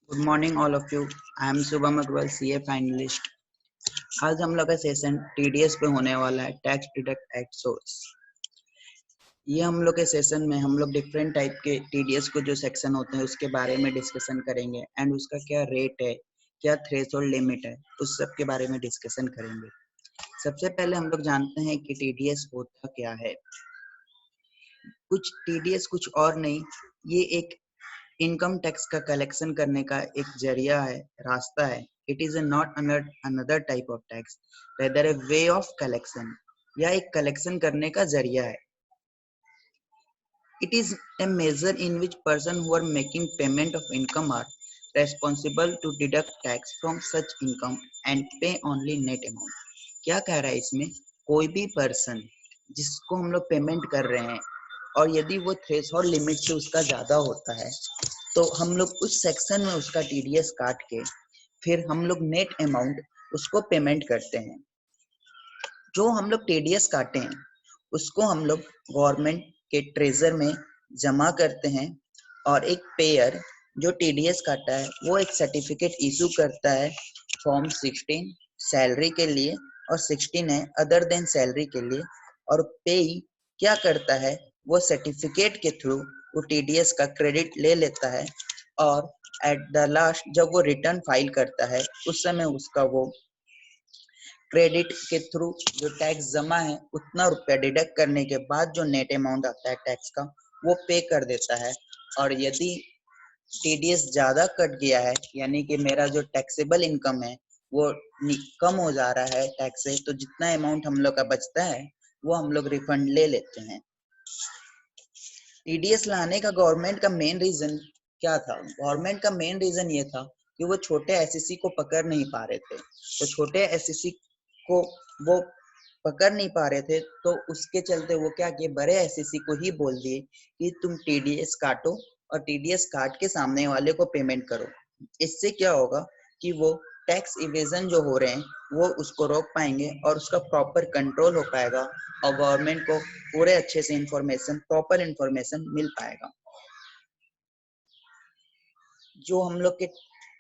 Good morning all of you. I am Shubham Agarwal, CA finalist. आज हम लोग का सेशन टीडीएस पे होने वाला है, टैक्स डिडक्ट एट सोर्स। ये हम लोग के सेशन में हम लोग डिफरेंट टाइप के टीडीएस को जो सेक्शन होते हैं उसके बारे में डिस्कशन करेंगे एंड उसका क्या रेट है, क्या थ्रेशोल्ड लिमिट है, उस सब के बारे में डिस्कशन करेंगे। सबसे पहले हम लोग जानते हैं कि टीडीएस होता क्या है। टीडीएस कुछ और नहीं, ये एक इनकम टैक्स का कलेक्शन करने का एक जरिया है, रास्ता है। It is not another type of tax, rather a way of collection, या एक कलेक्शन करने का जरिया है। It is a major in which person who are making payment of income are responsible to deduct tax from such income and pay only net amount. क्या कह रहा है इसमें? कोई भी पर्सन जिसको हम लोग पेमेंट कर रहे हैं और यदि वो थ्रेशोल्ड लिमिट से उसका ज्यादा होता है तो हम लोग उस सेक्शन में उसका टीडीएस काट के फिर हम लोग नेट अमाउंट उसको पेमेंट करते हैं। जो हम लोग टीडीएस काटे हैं उसको हम लोग गवर्नमेंट के ट्रेजर में जमा करते हैं और एक पेयर जो टीडीएस काटा है वो एक सर्टिफिकेट इशू करता है फॉर्म 16 सैलरी के लिए और 16 है अदर देन सैलरी के लिए। और पेई क्या करता है, वो सर्टिफिकेट के थ्रू वो टीडीएस का क्रेडिट ले लेता है और एट द लास्ट जब वो रिटर्न फाइल करता है उस समय उसका वो क्रेडिट के थ्रू जो टैक्स जमा है उतना रुपया डिडक्ट करने के बाद जो नेट अमाउंट आता है टैक्स का वो पे कर देता है। और यदि टीडीएस ज्यादा कट गया है यानी कि मेरा जो टैक्सेबल इनकम है वो कम हो जा रहा है टैक्स से, तो जितना अमाउंट हम लोग का बचता है वो हम लोग रिफंड ले लेते हैं। टीडीएस लाने का गवर्नमेंट का मेन रीजन क्या था? गवर्नमेंट का मेन रीजन ये था कि वो छोटे एसएससी को पकड़ नहीं पा रहे थे। तो छोटे एसएससी को वो पकड़ नहीं पा रहे थे तो उसके चलते वो क्या किए, बड़े एसएससी को ही बोल दिए कि तुम टीडीएस काटो और टीडीएस काट के सामने वाले को पेमेंट करो। इससे क्या होगा कि वो टैक्स इवेजन जो हो रहे हैं वो उसको रोक पाएंगे और उसका प्रॉपर कंट्रोल हो पाएगा और गवर्नमेंट को पूरे अच्छे से प्रॉपर इंफॉर्मेशन मिल पाएगा। जो हम लोग के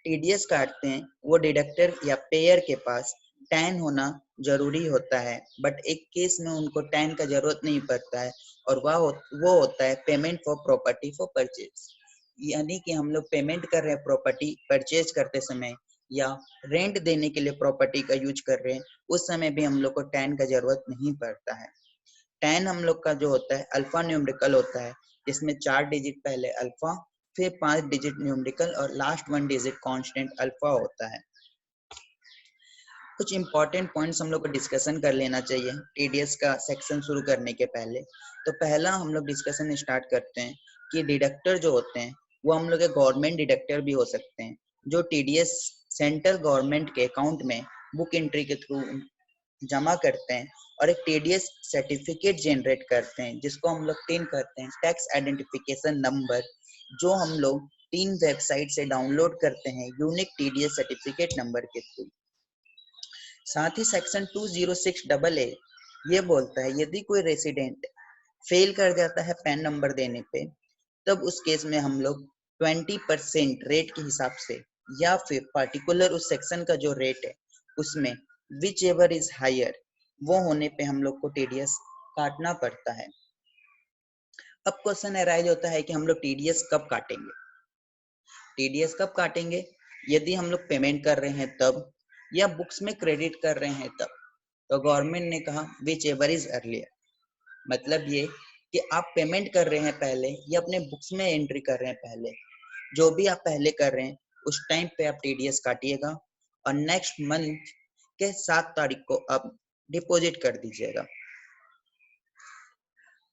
टीडीएस काटते हैं वो डिडक्टर या पेयर के पास टैन होना जरूरी होता है, बट एक केस में उनको टैन का जरूरत नहीं पड़ता है और वो होता है payment for property for purchase. यानी कि हम लोग पेमेंट कर रहे हैं प्रॉपर्टी परचेज करते समय या रेंट देने के लिए प्रॉपर्टी का यूज कर रहे हैं, उस समय भी हम लोग को टैन का जरूरत नहीं पड़ता है। टैन हम लोग का जो होता है अल्फा न्यूमेरिकल होता है, जिसमें 4 डिजिट पहले अल्फा फिर 5 डिजिट न्यूमेरिकल और लास्ट 1 डिजिट कांस्टेंट अल्फा होता है। कुछ इंपॉर्टेंट पॉइंट्स हम लोग को डिस्कशन कर लेना चाहिए टीडीएस का सेक्शन शुरू करने के पहले। तो पहला हम लोग डिस्कशन स्टार्ट करते हैं कि डिडक्टर जो होते हैं वो हम लोग के गवर्नमेंट डिडक्टर भी हो सकते हैं, जो टीडीएस सेंट्रल गवर्नमेंट के अकाउंट में बुक एंट्री के थ्रू जमा करते हैं और एक टीडीएस सर्टिफिकेट जनरेट करते हैं जिसको हम लोग टिन करते हैं टैक्स आइडेंटिफिकेशन नंबर, जो हम लोग 3 वेबसाइट से डाउनलोड करते हैं यूनिक टीडीएस सर्टिफिकेट नंबर के थ्रू। साथ ही सेक्शन 206AA ये बोलता है यदि कोई रेसिडेंट फेल कर जाता है पैन नंबर देने पे तब उस केस में हम लोग 20% रेट के हिसाब से या फिर पर्टिकुलर उस सेक्शन का जो रेट है उसमें विच एवर इज हायर वो होने पे हम लोग को टीडीएस काटना पड़ता है। अब क्वेश्चन अराइज होता है कि हम लोग टीडीएस कब काटेंगे? टीडीएस कब काटेंगे? यदि हम लोग पेमेंट कर रहे हैं तब या बुक्स में क्रेडिट कर रहे हैं तब। तो गवर्नमेंट ने कहा विच एवर इज अर्लियर, मतलब ये कि आप पेमेंट कर रहे हैं पहले या अपने बुक्स में एंट्री कर रहे हैं पहले, जो भी आप पहले कर रहे हैं उस टाइम पे आप टीडीएस काटिएगा और नेक्स्ट मंथ के 7 तारीख को आप डिपॉजिट कर दीजिएगा।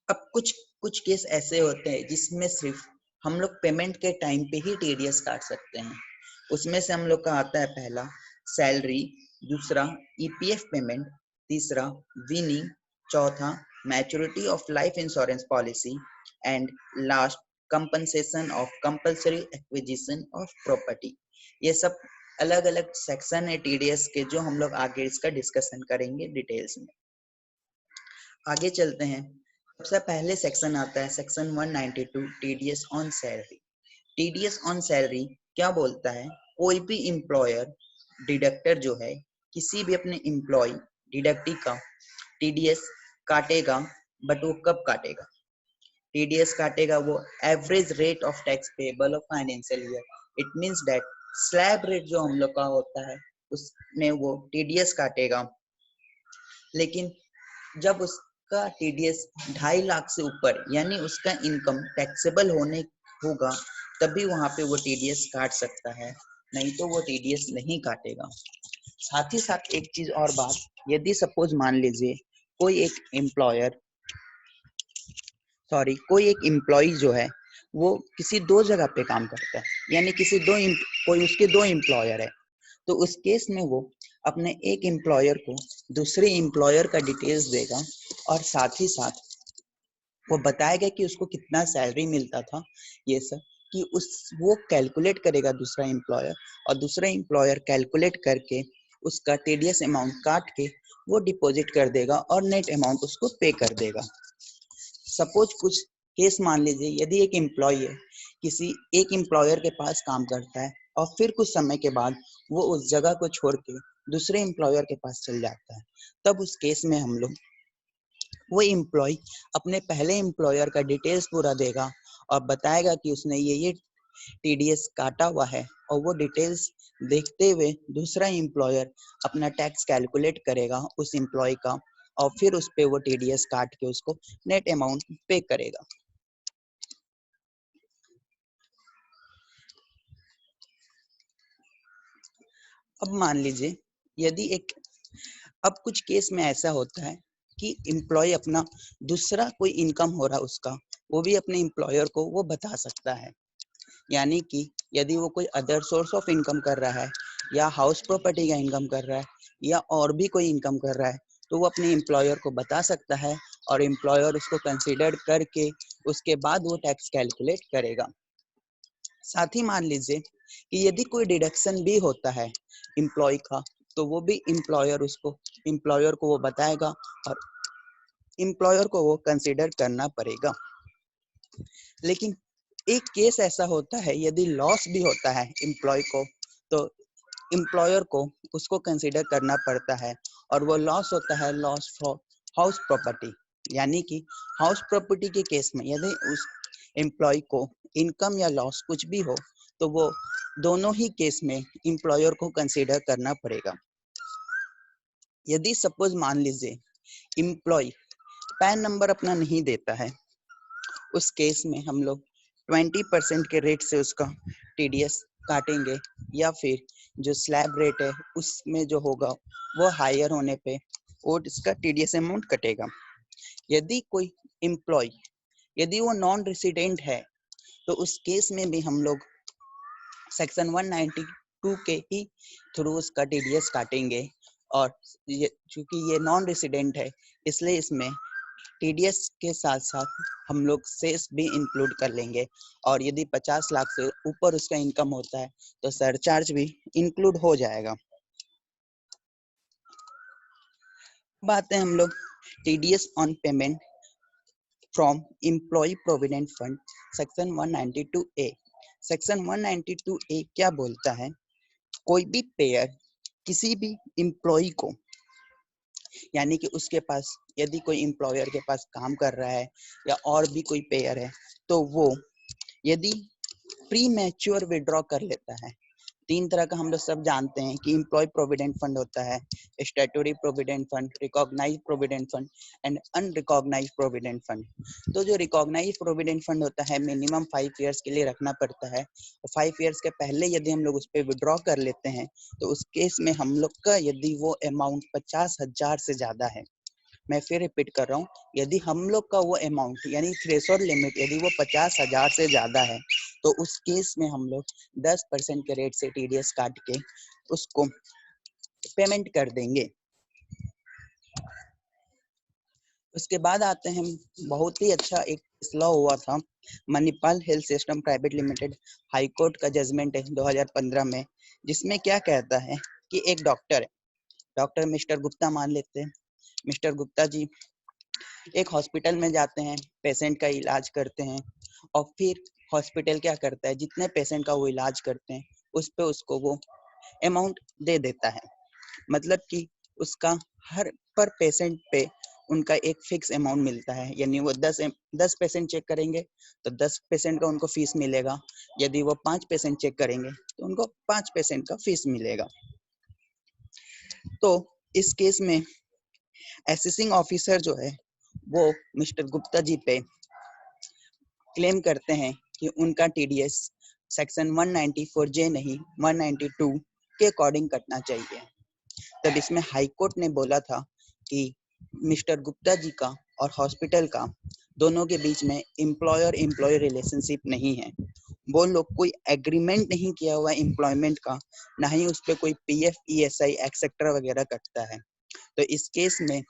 अब कुछ केस ऐसे होते हैं जिसमें सिर्फ हम लोग पेमेंट के टाइम पे ही टीडीएस काट सकते हैं। उसमें से हम लोग का आता है पहला सैलरी, दूसरा ईपीएफ पेमेंट, तीसरा विनिंग, चौथा maturity of life insurance policy and last compensation of compulsory acquisition of property. ये सब अलग अलग सेक्शन है टीडीएस के जो हम लोग आगे इसका डिस्कशन करेंगे डिटेल्स में। आगे चलते हैं सबसे पहले सेक्शन आता है section 192 TDS on salary. TDS on salary क्या बोलता है, कोई भी एम्प्लॉयर डिडक्टर जो है किसी भी अपने एम्प्लॉय डिडक्टी का टीडीएस काटेगा, बट वो कब काटेगा? टीडीएस काटेगा वो average rate of tax payable of financial year. It means that slab rate जो हम लोग का होता है उसमें वो टीडीएस काटेगा, लेकिन जब उसका टीडीएस 2.5 लाख से ऊपर यानी उसका इनकम टैक्सेबल होने होगा तभी वहां पे वो टीडीएस काट सकता है, नहीं तो वो टीडीएस नहीं काटेगा। साथ ही साथ एक चीज और बात, यदि सपोज मान लीजिए कोई एक एम्प्लॉयर कोई एक एम्प्लॉय जो है वो किसी दो जगह पे काम करता है, यानी कोई उसके दो एम्प्लॉयर है, तो उस केस में वो अपने एक एम्प्लॉयर को दूसरे एम्प्लॉयर का डिटेल्स देगा और साथ ही साथ वो बताएगा कि उसको कितना सैलरी मिलता था, ये सब कि वो कैलकुलेट करेगा दूसरा एम्प्लॉयर, और दूसरा एम्प्लॉयर कैलकुलेट करके उसका टीडीएस अमाउंट काट के वो डिपॉजिट कर देगा और नेट अमाउंट उसको पे कर देगा। सपोज कुछ केस मान लीजिए, यदि एक एम्प्लॉय है किसी एक एम्प्लॉयर के पास काम करता है और फिर कुछ समय के बाद वो उस जगह को छोड़ के दूसरे एम्प्लॉयर के पास चल जाता है, तब उस केस में हम लोग वो एम्प्लॉय अपने पहले एम्प्लॉयर का डिटेल्स पूरा देगा और बताएगा कि उसने ये टीडीएस काटा हुआ है, और वो डिटेल्स देखते हुए दूसरा एम्प्लॉयर अपना टैक्स कैलकुलेट करेगा उस एम्प्लॉय का, और फिर उस पे वो टीडीएस काट के उसको नेट अमाउंट पे करेगा। अब मान लीजिए यदि अब कुछ केस में ऐसा होता है कि एम्प्लॉय अपना दूसरा कोई इनकम हो रहा उसका, वो भी अपने एम्प्लॉयर को वो बता सकता है, यानी कि यदि वो कोई अदर सोर्स ऑफ इनकम कर रहा है या हाउस प्रॉपर्टी का इनकम कर रहा है या और भी कोई इनकम कर रहा है, तो वो अपने एम्प्लॉयर को बता सकता है और एम्प्लॉयर उसको कंसीडर करके उसके बाद वो टैक्स कैलकुलेट करेगा। साथ ही मान लीजिए कि यदि कोई डिडक्शन भी होता है एम्प्लॉय का, तो वो भी एम्प्लॉयर को वो बताएगा और एम्प्लॉयर को वो कंसीडर करना पड़ेगा। लेकिन एक केस ऐसा होता है, यदि लॉस भी होता है एम्प्लॉय को, तो एम्प्लॉयर को उसको कंसीडर करना पड़ता है, और वो लॉस होता है लॉस फॉर हाउस प्रॉपर्टी, यानी कि हाउस प्रॉपर्टी के केस में यदि उस एम्प्लॉय को इनकम या लॉस कुछ भी हो, तो वो दोनों ही केस में एम्प्लॉयर को कंसीडर करना पड़ेगा। यदि सपोज मान लीजिए एम्प्लॉय पैन नंबर अपना नहीं देता है, उस केस में हम लोग 20% के रेट से उसका टीडीएस काटेंगे, या फिर जो स्लैब रेट है उसमें जो होगा वो हायर होने पे वो इसका टीडीएस अमाउंट कटेगा। यदि कोई एम्प्लॉय यदि वो नॉन रेसिडेंट है, तो उस केस में भी हम लोग सेक्शन 192 के ही थ्रू उसका टीडीएस काटेंगे, और चूंकि ये नॉन रेसिडेंट है इसलिए इसमें टीडीएस के साथ साथ हम लोग सेस भी इंक्लूड कर लेंगे, और यदि 50 लाख से ऊपर उसका इनकम होता है तो सरचार्ज भी इंक्लूड हो जाएगा। बात है हम लोग TDS on payment from employ provident fund section 192 A. Section 192 ए क्या बोलता है, कोई भी पेयर किसी भी एम्प्लॉय को, यानी कि उसके पास यदि कोई एम्प्लॉयर के पास काम कर रहा है या और भी कोई पेयर है, तो वो यदि प्री मैच्योर विड्रॉ कर लेता है, 3 तरह का हम लोग सब जानते हैं कि एम्प्लॉय प्रोविडेंट फंड होता है, statutory provident fund, recognised provident fund and unrecognised provident fund. तो जो रिकॉग्नाइज्ड प्रोविडेंट फंड होता है मिनिमम 5 ईयर्स के लिए रखना पड़ता है, और 5 ईयर्स के पहले यदि हम लोग उस पर विड्रॉ कर लेते हैं, तो उस केस में हम लोग का यदि वो अमाउंट 50,000 से ज्यादा है, मैं फिर रिपीट कर रहा हूँ, यदि हम लोग का वो अमाउंट यानी थ्रेशोल्ड लिमिट यदि वो 50,000 से ज्यादा है, तो उस केस में हम लोग 10% के रेट से टीडीएस काट के उसको पेमेंट कर देंगे। उसके बाद आते हैं, बहुत ही अच्छा एक फैसला हुआ था, Manipal health system private limited high court का जजमेंट है 2015 में, जिसमें क्या कहता है कि एक डॉक्टर मिस्टर गुप्ता मान लेते हैं, मिस्टर गुप्ता जी एक हॉस्पिटल में जाते हैं, पेशेंट का इलाज करते हैं और फिर हॉस्पिटल क्या करता है, जितने पेशेंट का वो इलाज करते हैं उस पे उसको वो अमाउंट दे देता है। मतलब कि उसका हर पर पेशेंट पे उनका एक फिक्स अमाउंट मिलता है, यानी वो 10 पेशेंट चेक करेंगे तो 10 पेशेंट का उनको फीस मिलेगा। यदि वो 5 पेशेंट चेक करेंगे तो उनको 5 पेशेंट का फीस मिलेगा। तो इस केस में असेसिंग ऑफिसर जो है वो मिस्टर गुप्ता जी पे क्लेम करते हैं कि उनका टीडीएस सेक्शन 194 जे नहीं 192 के अकॉर्डिंग कटना चाहिए। तब इसमें हाई कोर्ट ने बोला था कि मिस्टर गुप्ता जी का और हॉस्पिटल का दोनों के बीच में एम्प्लॉयर एम्प्लॉय रिलेशनशिप नहीं है। वो लोग कोई एग्रीमेंट नहीं किया हुआ एम्प्लॉयमेंट का, ना ही उस पर कोई पीएफ ईएसआई एक्सेट्रा वगैरह कटता है। तो इस केस में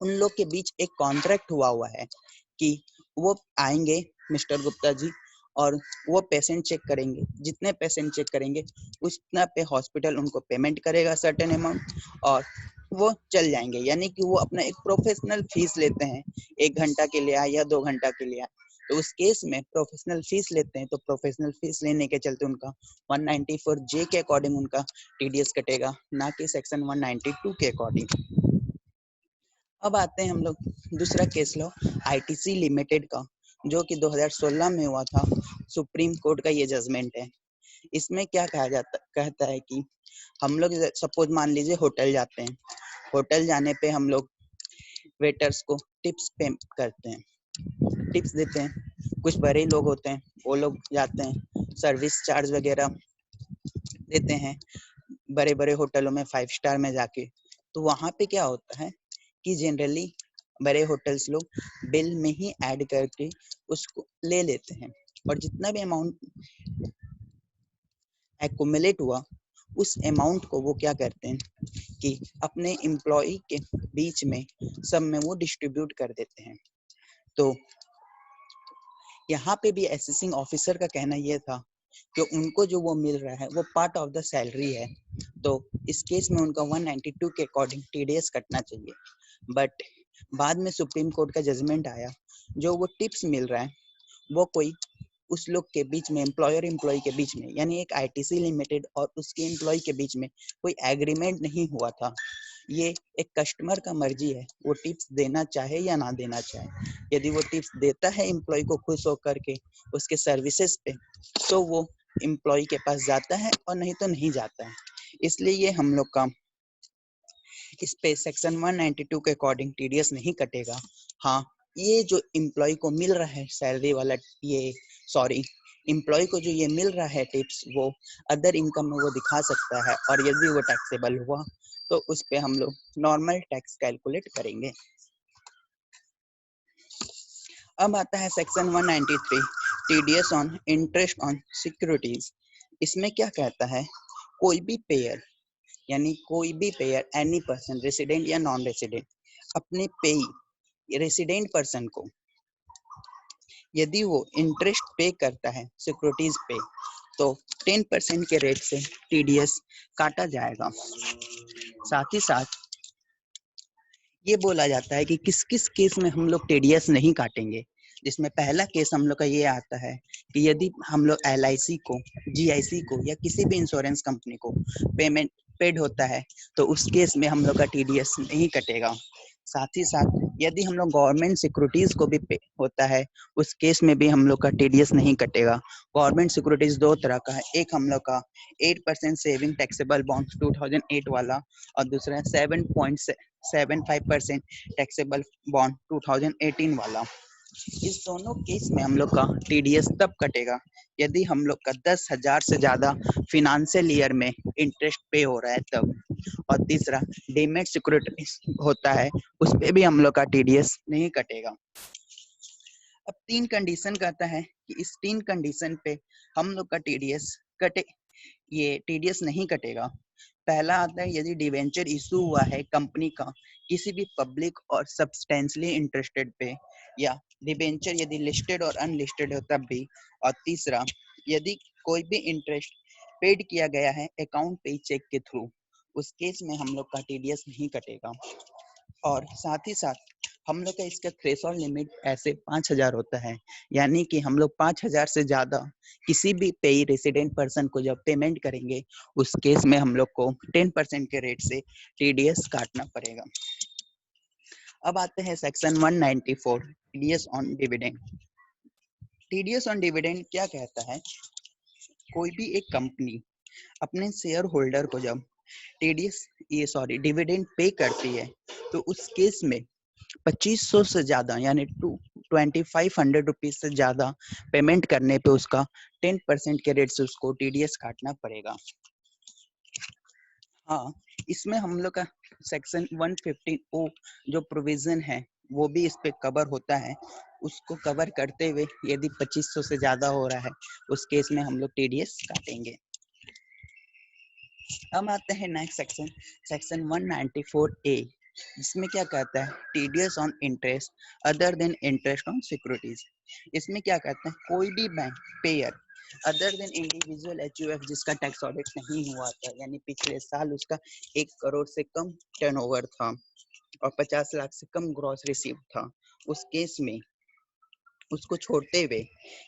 उन लोग के बीच एक कॉन्ट्रैक्ट हुआ है कि वो आएंगे मिस्टर गुप्ता जी और वो पेशेंट चेक करेंगे, जितने पेशेंट चेक करेंगे उतना पे हॉस्पिटल उनको पेमेंट करेगा सर्टेन अमाउंट और वो चल जाएंगे। यानी कि वो अपना एक प्रोफेशनल फीस लेते हैं, 1 घंटा के लिए आए या 2 घंटा के लिए आए। तो उस केस में प्रोफेशनल फीस लेते हैं, तो प्रोफेशनल फीस लेने के चलते उनका 194 जे के अकॉर्डिंग उनका टीडीएस कटेगा, ना कि सेक्शन 192 के अकॉर्डिंग। अब आते हैं हम लोग दूसरा केस लो आईटीसी लिमिटेड का, जो कि 2016 में हुआ था। सुप्रीम कोर्ट का ये जजमेंट है। इसमें क्या कहता है कि हम लोग सपोज मान लीजिए होटल जाते हैं, होटल जाने पे हम लोग वेटर्स को टिप्स पे करते हैं, टिप्स देते हैं। कुछ बड़े लोग होते हैं, वो लोग जाते हैं सर्विस चार्ज वगैरह देते हैं बड़े बड़े होटलों में, 5 स्टार में जाके। तो वहाँ पे क्या होता है कि जनरली बड़े होटल्स लोग बिल में ही ऐड करके उसको ले लेते हैं और जितना भी अमाउंट एक्यूमुलेट हुआ उस अमाउंट को वो क्या करते हैं कि अपने एम्प्लॉय के बीच में सब में वो डिस्ट्रीब्यूट कर देते हैं। तो यहाँ पे भी असेसिंग ऑफिसर का कहना यह था कि उनको जो वो मिल रहा है वो पार्ट ऑफ द सैलरी है, तो इस केस में उनका 192 के अकॉर्डिंग टीडीएस कटना चाहिए। बट बाद में सुप्रीम कोर्ट का जजमेंट आया, जो वो टिप्स मिल रहा है वो कोई उस लोग के बीच में, एम्प्लॉयर एम्प्लॉय के बीच में, यानी एक आईटीसी लिमिटेड और उसके एम्प्लॉय के बीच में कोई एग्रीमेंट नहीं हुआ था। ये एक कस्टमर का मर्जी है, वो टिप्स देना चाहे या ना देना चाहे। यदि वो टिप्स देता है एम्प्लॉय को खुश होकर के उसके सर्विसेज पे, तो वो एम्प्लॉय के पास जाता है और नहीं तो नहीं जाता है। इसलिए ये हम लोग का इस पे सेक्शन 192 के अकॉर्डिंग टीडीएस नहीं कटेगा। हाँ, ये जो एम्प्लॉय को मिल रहा है सैलरी वाला, ये सॉरी एम्प्लॉय को जो ये मिल रहा है टिप्स, वो अदर इनकम में वो दिखा सकता है और यदि वो टैक्सेबल हुआ तो उस पे हम लोग नॉर्मल टैक्स कैलकुलेट करेंगे। अब आता है section 193 TDS on interest on securities. इसमें क्या कहता है, कोई भी पेयर, यानी कोई भी पेयर एनी पर्सन रेसिडेंट या नॉन रेसिडेंट अपने पेई रेसिडेंट पर्सन को यदि वो इंटरेस्ट पे करता है सिक्योरिटीज पे, तो 10% के रेट से टीडीएस काटा जाएगा। साथ ही साथ ये बोला जाता है कि किस किस केस में हम लोग टीडीएस नहीं काटेंगे। जिसमें पहला केस हम लोग का ये आता है कि यदि हम लोग एलआईसी को, जीआईसी को या किसी भी इंश्योरेंस कंपनी को पेमेंट पेड होता है, तो उस केस में हम लोग का टीडीएस नहीं कटेगा। साथ ही साथ यदि हम लोग गवर्नमेंट सिक्योरिटीज को भी पे होता है, उस केस में भी हम लोग का टीडीएस नहीं कटेगा। गवर्नमेंट सिक्योरिटीज दो तरह का है, एक हम लोग का 8% सेविंग टैक्सेबल बॉन्ड 2008 वाला और दूसरा 7.75% टैक्सेबल बॉन्ड 2018 वाला। इस दोनों केस में हम लोग का टीडीएस तब कटेगा यदि हम लोग का 10,000 से ज्यादा फिनेंशियल ईयर में इंटरेस्ट पे हो रहा है तब। और तीसरा डीमेट सिक्योरिटी होता है, उस पे भी हम लोग का टीडीएस नहीं कटेगा। अब 3 कंडीशन कहता है कि इस 3 कंडीशन पे हम लोग का टीडीएस कटे, ये टीडीएस नहीं कटेगा। पहला आता है यदि डिवेंचर इशू हुआ है कंपनी का किसी भी पब्लिक और सब्सटेंशियली इंटरेस्टेड पे, या डिवेंचर यदि लिस्टेड और अनलिस्टेड हो तब भी। और तीसरा, यदि कोई भी इंटरेस्ट पेड किया गया है अकाउंट पे चेक के थ्रू, उस केस में हम लोग का टीडीएस नहीं कटेगा। और साथ ही साथ हम लोग का इसका थ्रेशोल्ड लिमिट ऐसे 5,000 होता है, यानी कि हम लोग 5,000 से ज़्यादा किसी भी पेई रेसिडेंट पर्सन को जब पेमेंट करेंगे, उस केस में हम लोग को 10% के रेट से टीडीएस काटना पड़ेगा। अब आते हैं section 194 TDS on dividend. TDS on dividend क्या कहता है? कोई भी एक कंपनी अपने शेयर होल्डर को जब डिविडेंड पे करती है, तो उस केस में 2500 से ज्यादा यानी 2500 रुपीज से ज्यादा पेमेंट करने पे उसका 10% के रेट से उसको टीडीएस काटना पड़ेगा। हाँ, इसमें हम लोग का सेक्शन 115O जो प्रोविजन है वो भी इस पे कवर होता है। उसको कवर करते हुए यदि 2500 से ज्यादा हो रहा है, उस केस में हम लोग टीडीएस काटेंगे। अब आते हैं नेक्स्ट सेक्शन, सेक्शन 194A, जिसमें क्या कहता है? TDS on interest other than interest on securities. इसमें क्या कहते हैं? कोई भी bank pair other than individual HUF जिसका टैक्स ऑडिट नहीं हुआ था, यानी पिछले साल उसका 1 करोड़ से कम टर्नओवर था और 50 लाख से कम ग्रॉस रिसीव था, उस केस में उसको छोड़ते हुए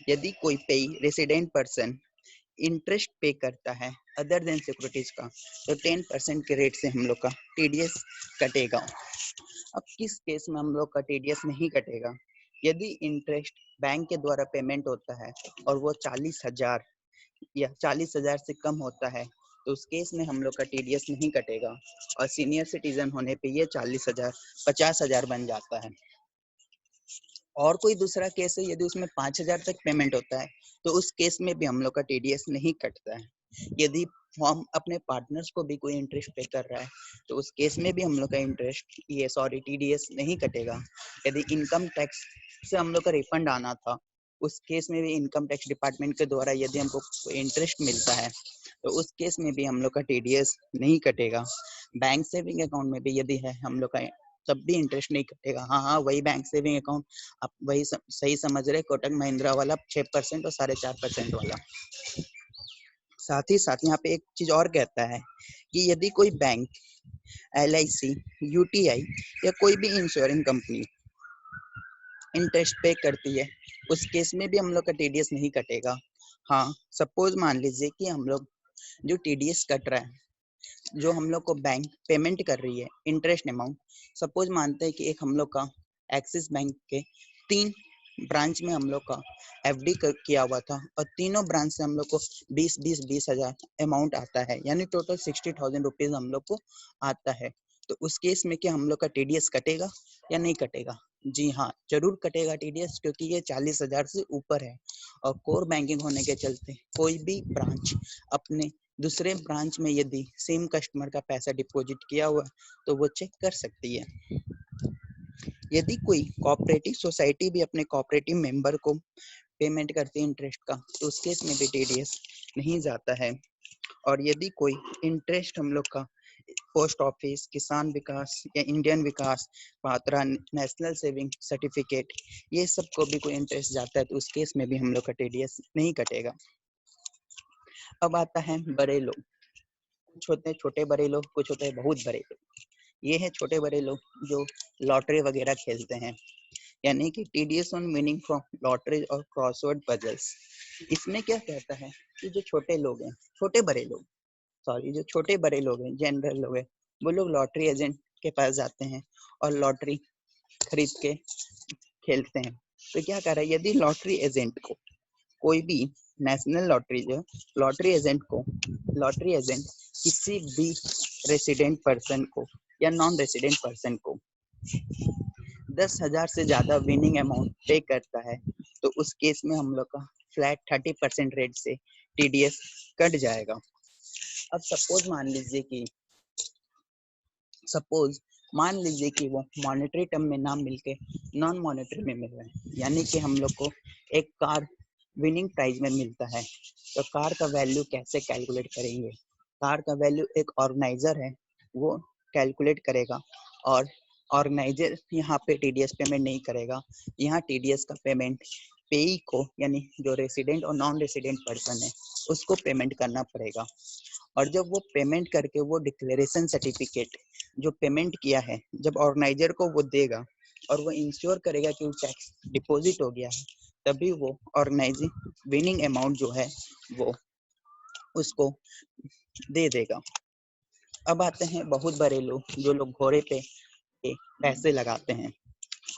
यदि कोई पेई रेसिडेंट पर्सन इंटरेस्ट पे करता है अदर देन सिक्योरिटीज का, तो 10% के रेट से हम लोग का टीडीएस कटेगा। अब किस केस में हम लोग का टीडीएस नहीं कटेगा? यदि इंटरेस्ट बैंक के द्वारा पेमेंट होता है और वो 40,000 या 40,000 से कम होता है, तो उस केस में हम लोग का टीडीएस नहीं कटेगा और सीनियर सिटीजन होने पे ये 40,000 50,000 बन जाता है। और कोई दूसरा केस है, यदि उसमें 5,000 तक पेमेंट होता है, तो उस केस में भी हम लोग का टीडीएस नहीं कटता है। यदि हम अपने पार्टनर्स को भी कोई इंटरेस्ट पे कर रहा है, तो उस केस में भी हम लोग का टीडीएस नहीं कटेगा। यदि इनकम टैक्स से हम लोग का रिफंड आना था, उस केस में भी इनकम टैक्स डिपार्टमेंट के द्वारा यदि हमको कोई इंटरेस्ट मिलता है, तो उस केस में भी हम लोग का टीडीएस नहीं कटेगा। बैंक सेविंग अकाउंट में भी यदि है हम लोग का, तब भी इंटरेस्ट नहीं कटेगा। हाँ, वही बैंक सेविंग अकाउंट, आप वही सही समझ रहे, कोटक महिंद्रा वाला 6% और 4.5% वाला। साथ ही साथ यहाँ पे एक चीज और कहता है कि यदि कोई बैंक, एलआईसी, यूटीआई या कोई भी इंश्योरेंस कंपनी इंटरेस्ट पे करती है, उस केस में भी हम लोग का टीडीएस नहीं कटेगा। हाँ, सपोज मान लीजिए कि हम लोग जो टीडीएस कट रहा है, जो हम लोग को बैंक पेमेंट कर रही है इंटरेस्ट अमाउंट, सपोज मानते हैं कि एक हम लोग का एक्सिस बैंक के 3 ब्रांच में हम लोग का एफडी किया हुआ था और तीनों ब्रांच से हम लोग को 20,000 अमाउंट आता है, यानी टोटल 60,000 रुपीज हम लोग को आता है। तो उस केस में क्या हम लोग का टीडीएस कटेगा या नहीं कटेगा? जी हाँ, जरूर कटेगा टीडीएस, क्योंकि ये 40,000 से ऊपर है और कोर बैंकिंग होने के चलते कोई भी ब्रांच अपने दूसरे ब्रांच में यदि सेम कस्टमर का पैसा डिपॉजिट किया हुआ, तो वो चेक कर सकती है। यदि कोई कोऑपरेटिव सोसाइटी भी अपने कोऑपरेटिव मेंबर को पेमेंट करती है इंटरेस्ट का, तो उस केस में भी टीडीएस नहीं जाता है। और यदि कोई इंटरेस्ट हम लोग का पोस्ट ऑफिस, किसान विकास या इंडियन विकास, पात्रा, नेशनल सेविंग सर्टिफिकेट, ये सब को भी कोई इंटरेस्ट जाता है, तो उस केस में भी हम लोग का टीडीएस नहीं कटेगा। अब आता है बड़े लोग। कुछ होते हैं छोटे बड़े लोग, कुछ होते हैं बहुत बड़े लोग। ये है छोटे बड़े लोग जो लॉटरी वगैरह खेलते हैं, यानी कि TDS on winning from lottery और क्रॉसवर्ड पजल्स। इसमें क्या कहता है कि जो छोटे लोग हैं, जो छोटे बड़े लोग हैं, जनरल लोग हैं, वो लोग लॉटरी एजेंट के पास जाते हैं और लॉटरी खरीद के खेलते हैं। तो क्या कर रहा है, यदि लॉटरी एजेंट को कोई भी नेशनल लॉटरी एजेंट किसी भी रेसिडेंट पर्सन को या नॉन रेसिडेंट पर्सन को 10,000 से ज्यादा विनिंग अमाउंट पे करता है, तो उस केस में हम लोग का फ्लैट 30% रेट से टीडीएस कट जाएगा। अब सपोज मान लीजिए कि वो मॉनेटरी टर्म में ना मिलके नॉन मॉनेटरी में मिल रहा है, यानी कि हम लोग को एक कार विनिंग प्राइस में मिलता है, तो कार का वैल्यू कैसे कैलकुलेट करेंगे? कार का वैल्यू एक ऑर्गेनाइजर है, वो कैलकुलेट करेगा और ऑर्गेनाइजर यहाँ पे टीडीएस पेमेंट नहीं करेगा। यहाँ टीडीएस का पेमेंट पेई को, यानी जो रेसिडेंट और नॉन रेसिडेंट पर्सन है, उसको पेमेंट करना पड़ेगा। और जब वो पेमेंट करके वो डिक्लेरेशन सर्टिफिकेट जो पेमेंट किया है जब ऑर्गेनाइजर को वो देगा और वो इंश्योर करेगा कि वो टैक्स डिपॉजिट हो गया है, तभी वो ऑर्गेनाइजिंग विनिंग अमाउंट जो है वो उसको दे देगा। अब आते हैं बहुत बड़े लोग जो लोग घोड़े पे पैसे लगाते हैं।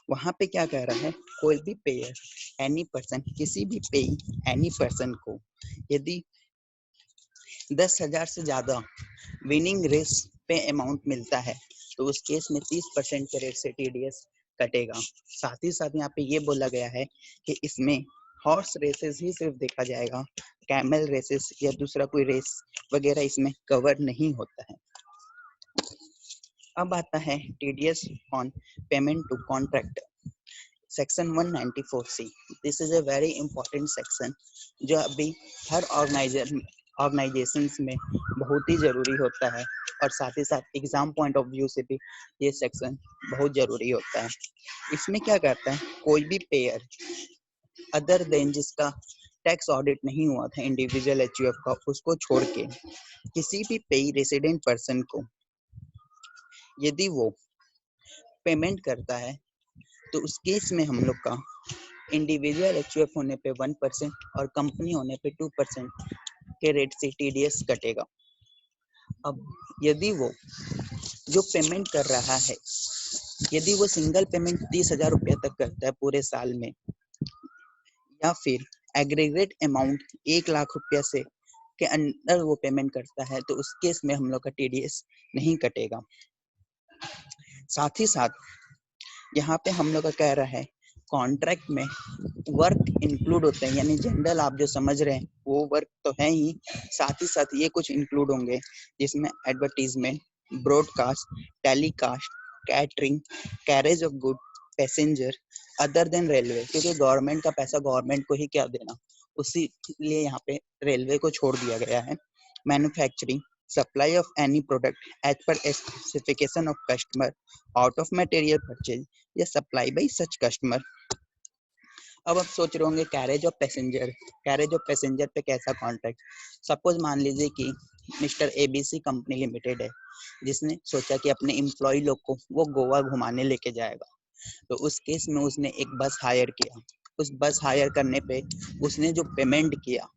वहां पे क्या कह रहा है, कोई भी पेयर एनी पर्सन, किसी भी पे एनी पर्सन को यदि 10,000 से ज्यादा विनिंग रेस पे अमाउंट मिलता है तो उस केस में 30% के रेट से टीडीएस कटेगा। साथ ही साथ यहाँ पे ये बोला गया है कि इसमें हॉर्स रेसेस ही सिर्फ देखा जाएगा, कैमल रेसेस या दूसरा कोई रेस वगैरह इसमें कवर नहीं होता है। अब आता है TDS on payment to contractor, section 194C। This is a very important section जो अभी हर ऑर्गेनाइजेशंस में बहुत ही जरूरी होता है और साथ ही साथ एग्जाम पॉइंट ऑफ व्यू से भी ये सेक्शन बहुत जरूरी होता है। इसमें क्या कहता है, कोई भी पेयर अदर देन जिसका टैक्स ऑडिट नहीं हुआ था इंडिविजुअल एचयूएफ का, उसको छोड़ के किसी भी पेई रेसिडेंट पर्सन को यदि वो पेमेंट करता है तो उस केस में हम लोग का इंडिविजुअल एचयूएफ होने पे 1% और कंपनी होने पे 2% के रेट से टीडीएस कटेगा। अब यदि वो जो पेमेंट कर रहा है, यदि वो सिंगल पेमेंट 30,000 रुपये तक करता है पूरे साल में, या फिर एग्रीगेट अमाउंट 1 लाख रुपया से के अंदर वो पेमेंट करता है तो उस केस में हम लोग का टीडीएस नहीं कटेगा। साथ ही साथ यहाँ पे हम लोग का कह रहा है कॉन्ट्रैक्ट में वर्क इंक्लूड होते हैं, यानी जनरल आप जो समझ रहे हैं वो वर्क तो है ही, साथ ही साथ ये कुछ इंक्लूड होंगे जिसमें advertisement, broadcast, telecast, catering, carriage of good, passenger, other than railway, क्योंकि गवर्नमेंट का पैसा गवर्नमेंट को ही क्या देना, उसी लिए यहाँ पे रेलवे को छोड़ दिया गया है। Manufacturing, supply of any product as per specification of customer, out of material purchase या सप्लाई बाई सच कस्टमर। अब आप सोच रहे होंगे कैरेज ऑफ पैसेंजर पे कैसा कॉन्ट्रैक्ट। सपोज मान लीजिए कि मिस्टर एबीसी कंपनी लिमिटेड है जिसने सोचा कि अपने एम्प्लॉय लोग को वो गोवा घुमाने लेके जाएगा, तो उस केस में उसने एक बस हायर किया। उस बस हायर करने पे उसने जो पेमेंट किया,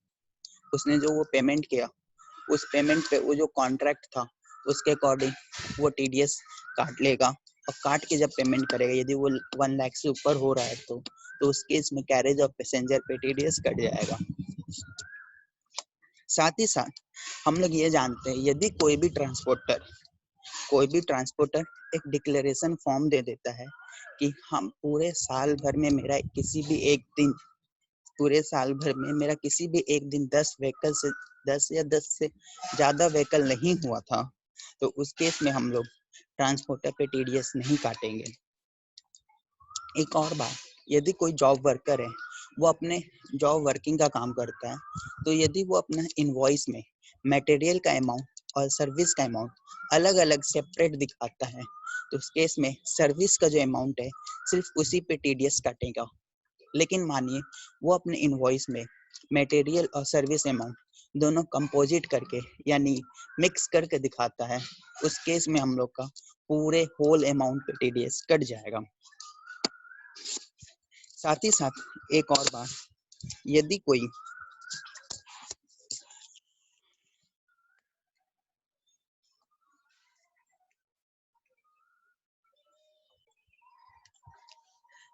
उस पेमेंट पे वो जो कॉन्ट्रैक्ट था उसके अकॉर्डिंग वो टीडीएस काट लेगा, और काट के जब पेमेंट करेगा यदि वो 1 लाख से ऊपर हो रहा है तो उस केस में कैरेज ऑफ पैसेंजर पे टीडीएस कट जाएगा। साथ ही साथ हम लोग ये जानते हैं यदि कोई भी ट्रांसपोर्टर एक डिक्लेरेशन फॉर्म दे देता है कि हम पूरे साल भर में मेरा किसी भी एक दिन, पूरे साल भर में मेरा किसी भी एक दिन 10 या 10 से ज्यादा व्हीकल नहीं हुआ था, तो उस केस में हम लोग ट्रांसपोर्टर पे टीडीएस नहीं काटेंगे। एक और बात, यदि कोई जॉब वर्कर है वो अपने जॉब वर्किंग का काम करता है, तो यदि वो अपना इनवॉइस में मटेरियल का अमाउंट और सर्विस का अमाउंट अलग अलग सेपरेट दिखाता है तो उस केस में सर्विस का जो अमाउंट है सिर्फ उसी पे टीडीएस कटेगा। लेकिन मानिए वो अपने इनवॉइस में मटेरियल और सर्विस अमाउंट दोनों कंपोजिट करके यानी मिक्स करके दिखाता है, उस केस में हम लोग का पूरे होल अमाउंट पे टीडीएस कट जाएगा। साथ ही साथ एक और बात, यदि कोई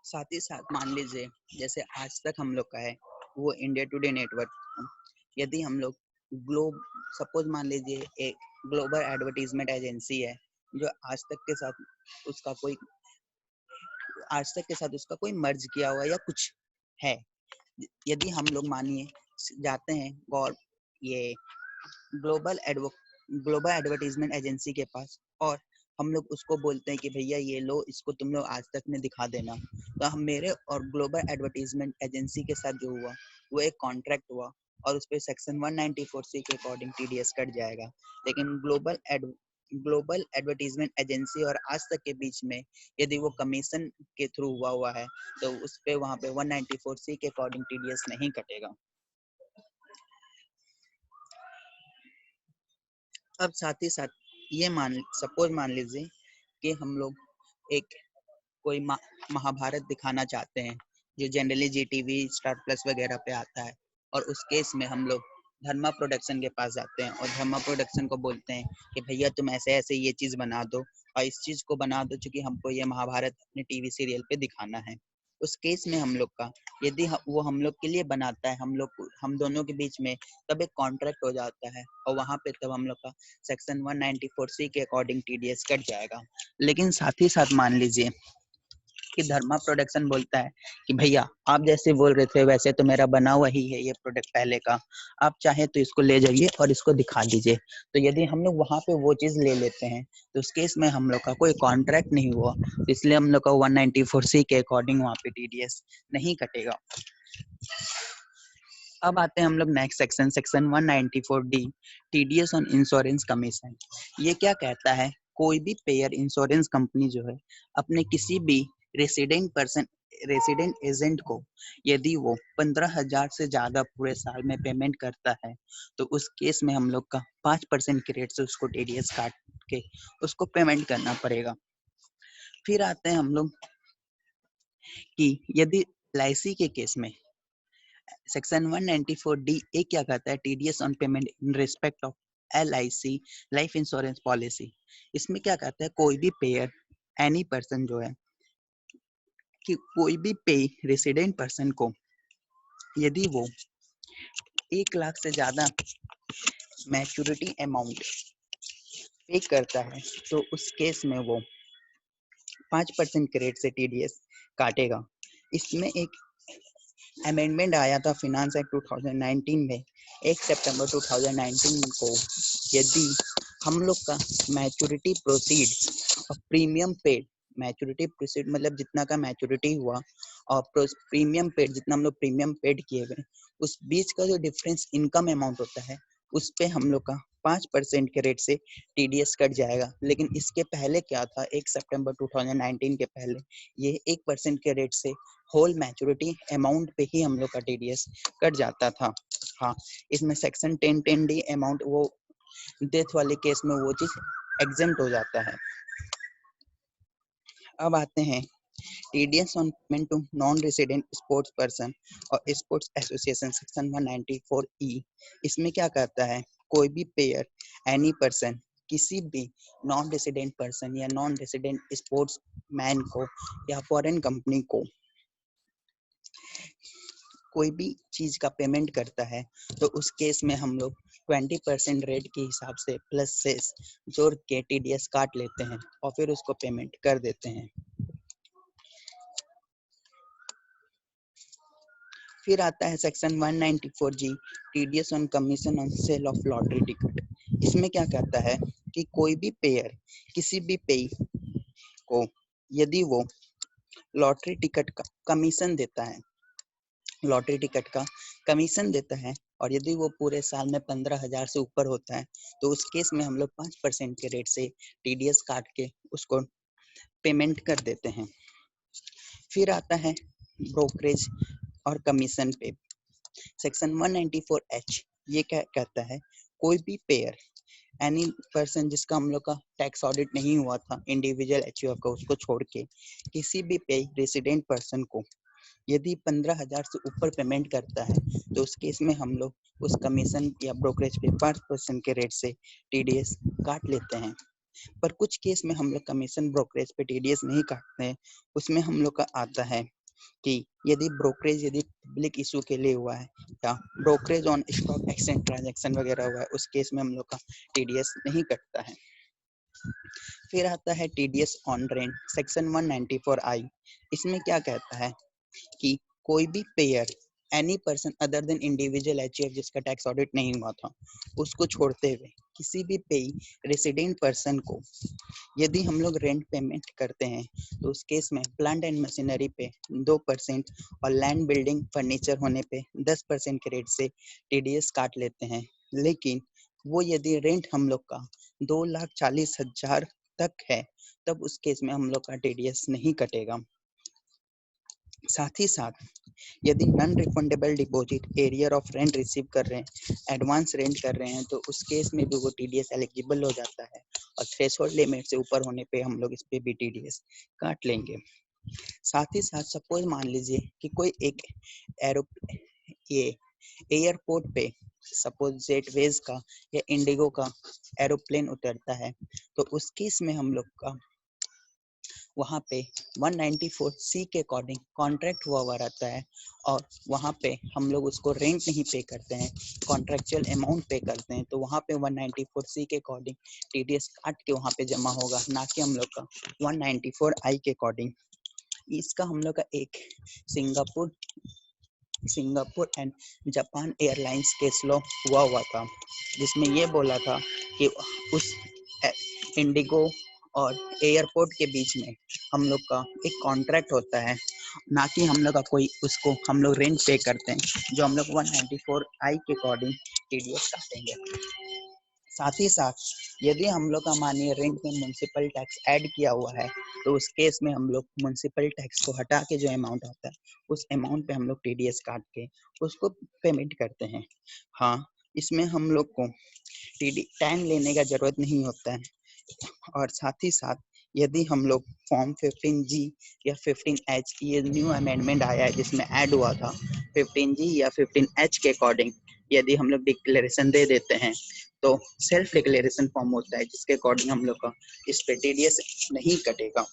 साथ ही साथ मान लीजिए जैसे आज तक हम लोग का है वो इंडिया टुडे नेटवर्क, यदि हम लोग ग्लोब सपोज मान लीजिए एक ग्लोबल एडवर्टीजमेंट एजेंसी है जो आज तक के साथ उसका कोई मर्ज किया हुआ या कुछ है, यदि हम लोग मानिए जाते हैं गौर ये ग्लोबल एडवो ग्लोबल एडवर्टीजमेंट एजेंसी के पास और हम लोग उसको बोलते हैं कि भैया ये लो, इसको तुम लोग आज तक में दिखा देना, तो हम मेरे और ग्लोबल एडवर्टीजमेंट एजेंसी के साथ जो हुआ वो एक कॉन्ट्रैक्ट हुआ और उस पर सेक्शन 194C के अकॉर्डिंग टीडीएस कट जाएगा। लेकिन ग्लोबल एडवर्टीजमेंट एजेंसी और आज तक के बीच में यदि वो कमीशन के थ्रू हुआ है तो उस पे वहाँ पे 194C के अकॉर्डिंग टीडीएस नहीं कटेगा। अब साथ ही साथ ये सपोज मान लीजिए कि हम लोग एक कोई महाभारत दिखाना चाहते हैं जो जनरली जीटीवी स्टार प्लस वगैरह पे आता है, और उस केस में हम लोग धर्मा प्रोडक्शन के पास जाते हैं और धर्मा प्रोडक्शन को बोलते हैं कि भैया तुम ऐसे ऐसे ये चीज बना दो और इस चीज को बना दो क्योंकि हमको ये महाभारत अपने टीवी सीरियल पे दिखाना है। उस केस में हम लोग का यदि वो हम लोग के लिए बनाता है, हम दोनों के बीच में तब एक कॉन्ट्रैक्ट हो जाता है और वहां पे तब हम लोग का सेक्शन 194C के अकॉर्डिंग टीडीएस कट जाएगा। लेकिन साथ ही साथ मान लीजिए कि धर्मा प्रोडक्शन बोलता है कि भैया आप जैसे बोल रहे थे वैसे तो मेरा बना हुआ ही है ये प्रोडक्ट पहले का, आप चाहे तो इसको ले जाइए और इसको दिखा दीजिए। तो यदि हम लोग वहां पे वो चीज ले लेते हैं तो उस केस में हम लोग का कोई कॉन्ट्रैक्ट नहीं हुआ, इसलिए हम लोग का 194C के अकॉर्डिंग वहाँ पे टीडीएस नहीं कटेगा। अब आते हैं हम लोग next section, section 194D, TDS on insurance commission. ये क्या कहता है, कोई भी पेयर इंश्योरेंस कंपनी जो है अपने किसी भी रेसिडेंट एजेंट को यदि वो 15,000 से ज्यादा पूरे साल में पेमेंट करता है तो उस केस में हम लोग का 5% के रेट से उसको टीडीएस काट के उसको पेमेंट करना पड़ेगा। फिर आते हैं हम लोग कि यदि एलआईसी के केस में सेक्शन 194D ए क्या कहता है, TDS on payment in respect of LIC life insurance policy. इसमें क्या कहता है, कोई भी पेयर एनी पर्सन जो है कि कोई भी पे रेसिडेंट पर्सन को यदि वो 1 लाख से ज्यादा मैच्योरिटी अमाउंट पे करता है तो उस केस में वो 5% के रेट से टीडीएस काटेगा। इसमें एक अमेंडमेंट आया था फिनांस एक्ट 2019 में, 1 सितंबर 2019 को। यदि हम लोग का मैच्योरिटी प्रोसीड और प्रीमियम पेड, मैच्योरिटी प्रोसीड मतलब जितना का मैच्योरिटी हुआ और प्रीमियम पेड जितना हम लोग प्रीमियम पेड किए गए, उस बीच का जो डिफरेंस इनकम अमाउंट होता है उस पे हम लोग का 5% के रेट से टीडीएस कट जाएगा। लेकिन इसके पहले क्या था, 1 सितंबर 2019 के पहले ये 1% के रेट से होल मैच्योरिटी अमाउंट पे ही हम लोग का टीडीएस कट जाता था। हाँ, इसमें सेक्शन 1010D अमाउंट वो डेथ वाले केस में वो चीज एग्जेम्प्ट हो जाता है। अब आते हैं TDS on payment to non resident sports person और स्पोर्ट्स एसोसिएशन, सेक्शन 194E। इसमें क्या कहता है, कोई भी पेयर एनी पर्सन किसी भी नॉन रेसिडेंट पर्सन या नॉन रेसिडेंट स्पोर्ट्स मैन को या फॉरेन कंपनी को कोई भी चीज का पेमेंट करता है तो उस केस में हम लोग 20% रेट के हिसाब से प्लस सेस जोड़ के टीडीएस काट लेते हैं और फिर उसको पेमेंट कर देते हैं। फिर आता है section 194G, TDS on commission on sale of lottery ticket. इसमें क्या कहता है कि कोई भी पेयर किसी भी पेई को यदि वो लॉटरी टिकट का कमीशन देता है, लॉटरी टिकट का कमीशन देता है और यदि वो पूरे साल में 15,000 से ऊपर होता है तो उस केस में हम लोग 5% के रेट से टीडीएस काट के उसको पेमेंट कर देते हैं। फिर आता है ब्रोकरेज और कमीशन पे, सेक्शन 194H। ये क्या कहता है, कोई भी पेयर एनी पर्सन जिसका हम लोग का टैक्स ऑडिट नहीं हुआ था इंडिविजुअल एचयूएफ का, उसको छोड़ के किसी भी पे रेसिडेंट पर्सन को यदि 15,000 से ऊपर पेमेंट करता है तो उस केस में हम लोग उस कमीशन या ब्रोकरेज पे 5% के रेट से टीडीएस काट लेते हैं। पर कुछ केस में हम लोग कमीशन ब्रोकरेज पे टीडीएस नहीं काटते हैं। उसमें हम लोग का आता है कि यदि ब्रोकरेज यदि पब्लिक इशू के लिए हुआ है या brokerage on stock exchange transaction वगैरह हुआ है, उस केस में हम लोग का टीडीएस नहीं कटता है। फिर आता है TDS on rent, section 194I। इसमें क्या कहता है कि कोई भी pair any person other than individual HUF जिसका टैक्स ऑडिट नहीं हुआ था उसको छोड़ते हुए किसी भी पेई रेसिडेंट पर्सन को यदि हम लोग रेंट पेमेंट करते हैं तो उस केस में प्लांट एंड मशीनरी पे 2% और लैंड बिल्डिंग फर्नीचर होने पे 10% के रेट से टीडीएस काट लेते हैं। लेकिन वो यदि रेंट हम लोग का 2,40,000 तक है तब उस केस में हम लोग का टीडीएस नहीं कटेगा। साथ ही साथ यदि non refundable deposit arrear of rent receive कर रहे हैं, एडवांस रेंट कर रहे हैं, तो उस केस में भी वो टीडीएस एलिजिबल हो जाता है और थ्रेशोल्ड लिमिट से ऊपर होने पे हम लोग इस पे भी टीडीएस काट लेंगे। साथ ही साथ सपोज मान लीजिए कि कोई एक एरो ये एयरपोर्ट पे सपोज जेटवेज का या इंडिगो का एरोप्लेन उतरता है, तो उस केस में हम लोग का वहाँ पे 194C के अकॉर्डिंग कॉन्ट्रैक्ट हुआ रहता है और वहाँ पे हम लोग उसको रेंट नहीं पे करते हैं, कॉन्ट्रैक्चुअल अमाउंट पे करते हैं, तो वहाँ पे 194C के अकॉर्डिंग टीडीएस काट के वहाँ पे जमा होगा, ना कि हम लोग का 194I के अकॉर्डिंग। इसका हम लोग का एक Singapore and Japan airlines case law हुआ था, जिसमें ये बोला था कि उस इंडिगो और एयरपोर्ट के बीच में हम लोग का एक कॉन्ट्रैक्ट होता है, ना कि हम लोग का कोई उसको हम लोग रेंट पे करते हैं, जो हम लोग 194I के अकॉर्डिंग टीडीएस काटेंगे। साथ ही साथ यदि हम लोग का मानिए रेंट में म्युनिसिपल टैक्स ऐड किया हुआ है, तो उस केस में हम लोग म्युनिसिपल टैक्स को हटा के जो अमाउंट आता है, उस अमाउंट पे हम लोग टीडीएस काट के उसको पेमेंट करते हैं। हाँ, इसमें हम लोग को टाइम लेने का जरूरत नहीं होता है। और साथ ही साथ यदि हम लोग फॉर्म 15G या 15H, ये न्यू अमेंडमेंट आया है जिसमें ऐड हुआ था, 15G या 15H के अकॉर्डिंग यदि हम लोग डिक्लेरेशन दे देते हैं, तो सेल्फ डिक्लेरेशन फॉर्म होता है जिसके अकॉर्डिंग हम लोग का इस पे टीडीएस नहीं कटेगा।